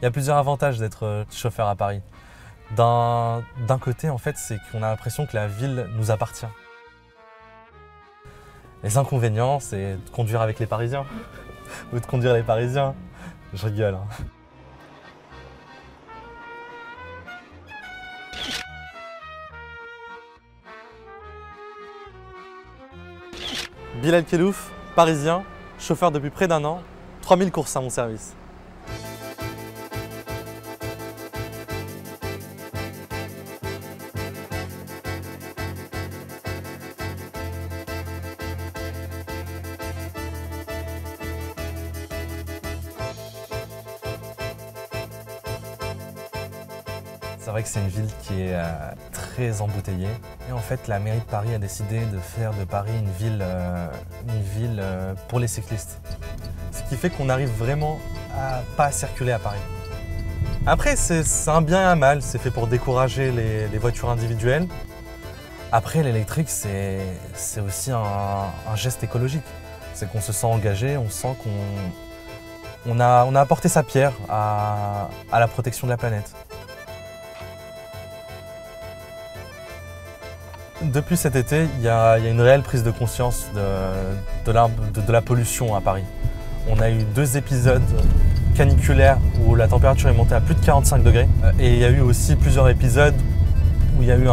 Il y a plusieurs avantages d'être chauffeur à Paris. D'un côté, en fait, c'est qu'on a l'impression que la ville nous appartient. Les inconvénients, c'est de conduire avec les Parisiens ou de conduire les Parisiens. Je rigole. Hein. Bilal Kelouf, parisien, chauffeur depuis près d'un an, 3000 courses à mon service. C'est vrai que c'est une ville qui est très embouteillée. Et en fait, la mairie de Paris a décidé de faire de Paris une ville pour les cyclistes. Ce qui fait qu'on arrive vraiment à pas à circuler à Paris. Après, c'est un bien et un mal. C'est fait pour décourager les voitures individuelles. Après, l'électrique, c'est aussi un geste écologique. C'est qu'on se sent engagé, on sent qu'on a apporté sa pierre à la protection de la planète. Depuis cet été, il y a une réelle prise de conscience de la pollution à Paris. On a eu 2 épisodes caniculaires où la température est montée à plus de 45 degrés. Et il y a eu aussi plusieurs épisodes où il y a eu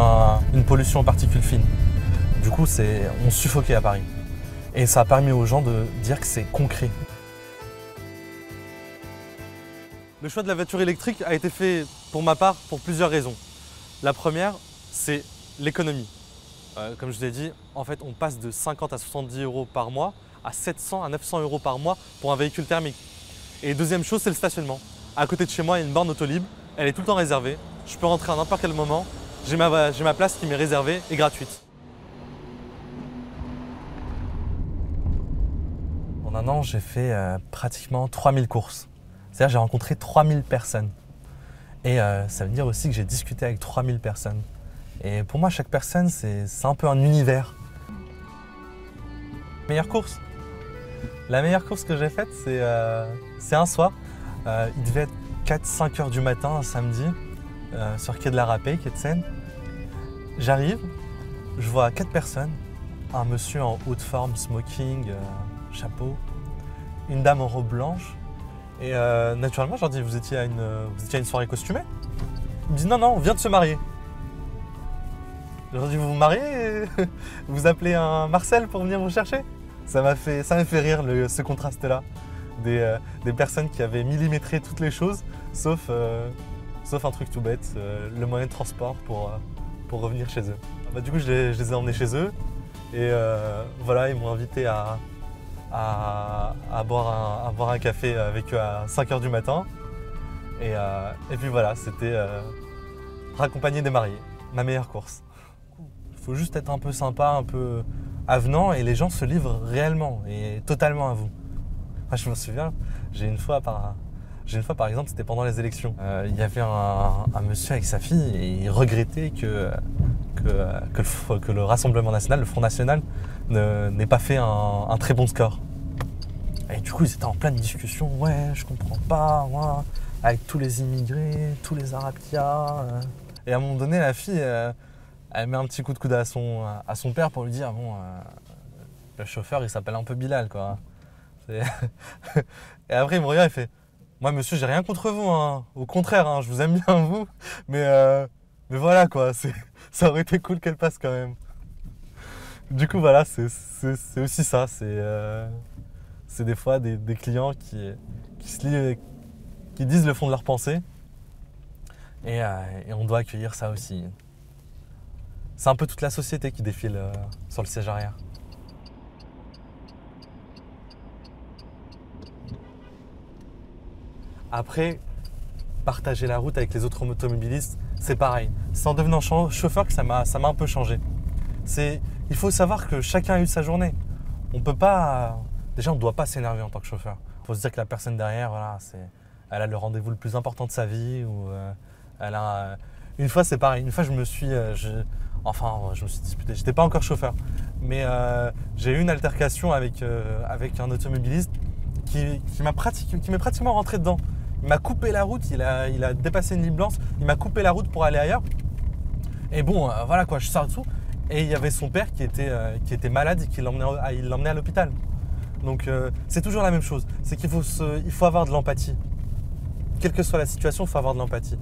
une pollution en particules fines. Du coup, on suffoquait à Paris. Et ça a permis aux gens de dire que c'est concret. Le choix de la voiture électrique a été fait, pour ma part, pour plusieurs raisons. La première, c'est l'économie. Comme je vous l'ai dit, en fait, on passe de 50 à 70 € par mois à 700 à 900 € par mois pour un véhicule thermique. Et deuxième chose, c'est le stationnement. À côté de chez moi, il y a une borne Autolib. Elle est tout le temps réservée. Je peux rentrer à n'importe quel moment. J'ai ma place qui m'est réservée et gratuite. En un an, j'ai fait pratiquement 3000 courses. C'est-à-dire j'ai rencontré 3000 personnes. Et ça veut dire aussi que j'ai discuté avec 3000 personnes. Et pour moi, chaque personne, c'est un peu un univers. Meilleure course? La meilleure course que j'ai faite, c'est un soir. Il devait être 4-5 heures du matin, un samedi, sur quai de la Rapée, quai de Seine. J'arrive, je vois 4 personnes. Un monsieur en haute forme, smoking, chapeau. Une dame en robe blanche. Et naturellement, je leur dis, vous étiez à une soirée costumée? Ils me disent, non, non, on vient de se marier. Je leur dis, vous vous mariez? Vous appelez un Marcel pour venir vous chercher? Ça m'a fait rire ce contraste-là. Des personnes qui avaient millimétré toutes les choses, sauf un truc tout bête, le moyen de transport pour revenir chez eux. Bah, du coup, je les ai emmenés chez eux et voilà, ils m'ont invité à boire un café avec eux à 5 h du matin. Et puis voilà, c'était raccompagner des mariés, ma meilleure course. Il faut juste être un peu sympa, un peu avenant et les gens se livrent réellement et totalement à vous. Enfin, je me souviens, j'ai une fois par exemple, c'était pendant les élections. Il y avait un monsieur avec sa fille et il regrettait que le Rassemblement national, le Front national, n'ait pas fait un très bon score. Et du coup, ils étaient en pleine discussion. Ouais, je comprends pas, moi, avec tous les immigrés, tous les arabes qu'il y a. Et à un moment donné, la fille, elle met un petit coup de coude à son père pour lui dire, bon, le chauffeur, il s'appelle un peu Bilal, quoi. Et après, il me regarde et fait, moi, monsieur, j'ai rien contre vous, hein. Au contraire, hein, je vous aime bien, vous. Mais voilà, quoi, ça aurait été cool qu'elle passe quand même. Du coup, voilà, c'est aussi ça. C'est des fois des clients qui disent le fond de leur pensée. Et on doit accueillir ça aussi. C'est un peu toute la société qui défile sur le siège arrière. Après, partager la route avec les autres automobilistes, c'est pareil. C'est en devenant chauffeur que ça m'a un peu changé. Il faut savoir que chacun a eu sa journée. On peut pas... Déjà, on ne doit pas s'énerver en tant que chauffeur. Il faut se dire que la personne derrière, voilà, elle a le rendez-vous le plus important de sa vie. Ou, une fois, c'est pareil. Une fois, je me suis disputé. J'étais pas encore chauffeur. Mais j'ai eu une altercation avec un automobiliste qui m'est pratiquement rentré dedans. Il m'a coupé la route, il a dépassé une ligne blanche, il m'a coupé la route pour aller ailleurs. Et bon, voilà quoi, je sors dessous. Et il y avait son père qui était malade et qui l'emmenait à l'hôpital. Donc c'est toujours la même chose. C'est qu'il faut avoir de l'empathie. Quelle que soit la situation, il faut avoir de l'empathie.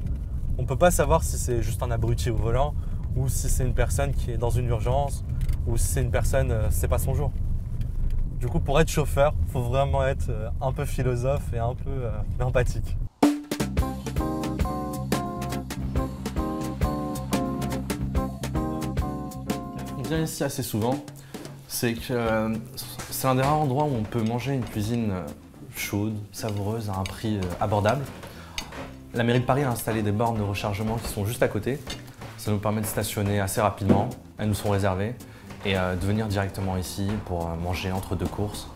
On ne peut pas savoir si c'est juste un abruti au volant ou si c'est une personne qui est dans une urgence ou si c'est une personne, c'est pas son jour. Du coup, pour être chauffeur, il faut vraiment être un peu philosophe et un peu empathique. On vient ici assez souvent, c'est que c'est un des rares endroits où on peut manger une cuisine chaude, savoureuse, à un prix abordable. La mairie de Paris a installé des bornes de rechargement qui sont juste à côté. Ça nous permet de stationner assez rapidement, elles nous sont réservées, et de venir directement ici pour manger entre deux courses.